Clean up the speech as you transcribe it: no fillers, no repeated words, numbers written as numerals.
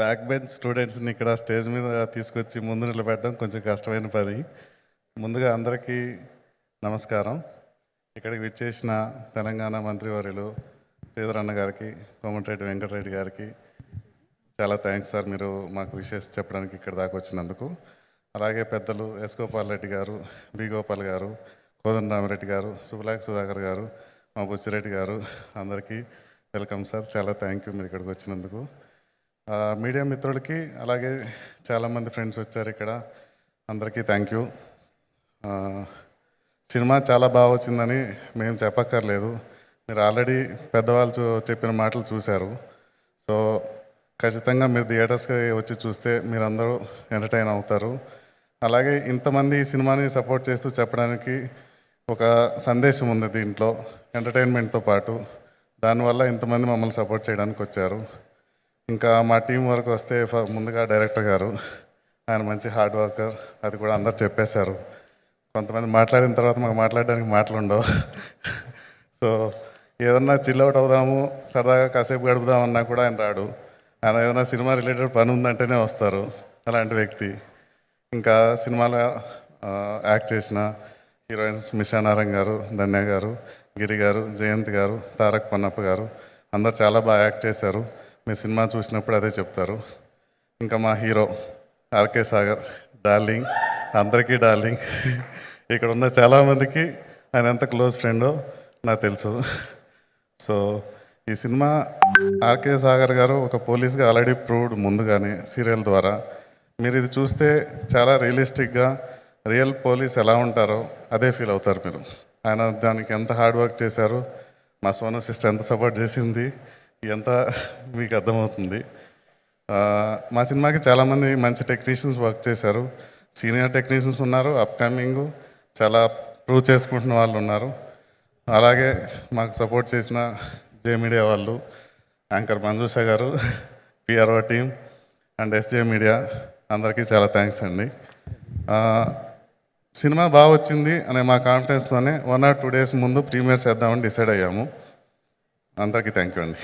Back bench స్టూడెంట్స్ని ఇక్కడ stage మీద తీసుకొచ్చి ముందు నిలబెట్టడం కొంచెం కష్టమైన పని. ముందుగా అందరికీ నమస్కారం. ఇక్కడికి విచ్చేసిన తెలంగాణ మంత్రివర్యులు శ్రీధర్ అన్న గారికి, కోమటిరెడ్డి వెంకటరెడ్డి గారికి చాలా థ్యాంక్స్ సార్, మీరు మాకు విషెస్ చెప్పడానికి ఇక్కడ దాకా వచ్చినందుకు. అలాగే పెద్దలు ఎస్ గోపాల్ రెడ్డి గారు, బి గోపాల్ గారు, కోదండరామిరెడ్డి గారు, సుబలాక్ సుధాకర్ గారు, మా బుచ్చిరెడ్డి గారు, అందరికీ వెల్కమ్ సార్. చాలా థ్యాంక్ యూ మీరు ఇక్కడికి వచ్చినందుకు. మీడియా మిత్రులకి అలాగే చాలామంది ఫ్రెండ్స్ వచ్చారు ఇక్కడ, అందరికీ థ్యాంక్ యూ. సినిమా చాలా బాగా వచ్చిందని మేము చెప్పక్కర్లేదు, మీరు ఆల్రెడీ పెద్దవాళ్ళు చెప్పిన మాటలు చూశారు. సో ఖచ్చితంగా మీరు థియేటర్స్కి వచ్చి చూస్తే మీరందరూ ఎంటర్టైన్ అవుతారు. అలాగే ఇంతమంది ఈ సినిమాని సపోర్ట్ చేస్తూ చెప్పడానికి ఒక సందేశం ఉంది దీంట్లో, ఎంటర్టైన్మెంట్తో పాటు. దానివల్ల ఇంతమంది మమ్మల్ని సపోర్ట్ చేయడానికి వచ్చారు. ఇంకా మా టీం వరకు వస్తే ముందుగా డైరెక్టర్ గారు, ఆయన మంచి హార్డ్ వర్కర్, అది కూడా అందరు చెప్పేశారు. కొంతమంది మాట్లాడిన తర్వాత మాకు మాట్లాడడానికి మాటలు ఉండవు. సో ఏదన్నా చిల్అవుట్ అవుదాము, సరదాగా కాసేపు గడుపుదామన్నా కూడా ఆయన రాడు. ఆయన ఏదైనా సినిమా రిలేటెడ్ పని ఉందంటేనే వస్తారు, అలాంటి వ్యక్తి. ఇంకా సినిమాలో యాక్ట్ చేసిన హీరోయిన్స్ మిషా నారాయణ గారు, ధన్య గారు, గిరి గారు, జయంత్ గారు, తారక్ పన్నప్ప గారు, అందరు చాలా బాగా యాక్ట్ చేశారు. మీరు సినిమా చూసినప్పుడు అదే చెప్తారు. ఇంకా మా హీరో ఆర్కే సాగర్, డార్లింగ్, అందరికీ డార్లింగ్. ఇక్కడ ఉన్న చాలామందికి ఆయన ఎంత క్లోజ్ ఫ్రెండో నాకు తెలుసు. సో ఈ సినిమా ఆర్కే సాగర్ గారు ఒక పోలీస్గా ఆల్రెడీ ప్రూవ్డ్ ముందుగానే సీరియల్ ద్వారా. మీరు ఇది చూస్తే చాలా రియలిస్టిక్గా రియల్ పోలీస్ ఎలా ఉంటారో అదే ఫీల్ అవుతారు మీరు. ఆయన దానికి ఎంత హార్డ్ వర్క్ చేశారు, మా సోను సిస్టర్ ఎంత సపోర్ట్ చేసింది, ఎంత మీకు అర్థమవుతుంది. మా సినిమాకి చాలామంది మంచి టెక్నీషియన్స్ వర్క్ చేశారు. సీనియర్ టెక్నీషియన్స్ ఉన్నారు, అప్కమింగ్ చాలా ప్రూవ్ చేసుకుంటున్న వాళ్ళు ఉన్నారు. అలాగే మాకు సపోర్ట్ చేసిన జే మీడియా వాళ్ళు, యాంకర్ మంజుషా గారు, PRO team and SJ media, అందరికీ చాలా థ్యాంక్స్ అండి. సినిమా బాగా వచ్చింది అనే మా కాన్ఫిడెన్స్తోనే 1 or 2 days ముందు ప్రీమియర్ చేద్దామని డిసైడ్ అయ్యాము. అందరికీ థ్యాంక్ యూ అండి.